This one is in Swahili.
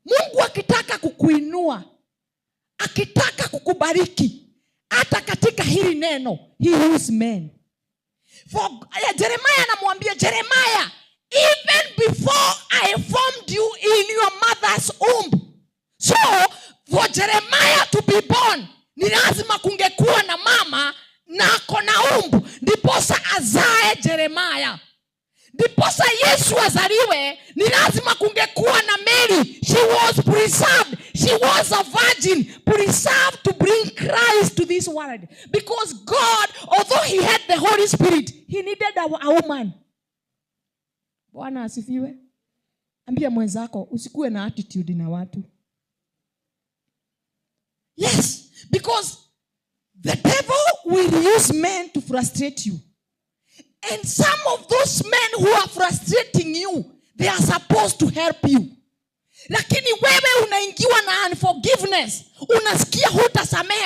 Mungu akitaka kukuinua, akitaka kukubariki, hata katika hili neno, he uses men. For Jeremiah anamwambia Jeremiah, even before I formed you in your mother's womb. So for Jeremiah to be born, ni lazima kungekuwa na mama na kona umbu ndiposa azae Jeremiah. Ndiposa Yesu azaliwe, ni lazima kungekuwa na Mary. She was preserved. She was a virgin, preserved to bring Christ to this world. Because God, although he had the Holy Spirit, he needed a woman. Bwana asifiwe. Ambia mwenzako usikuwe na attitude na watu. Yes, because the devil will use men to frustrate you. And some of those men who are frustrating you, they are supposed to help you. Lakini wewe unaingiwa na unforgiveness. Unasikia hutasamehe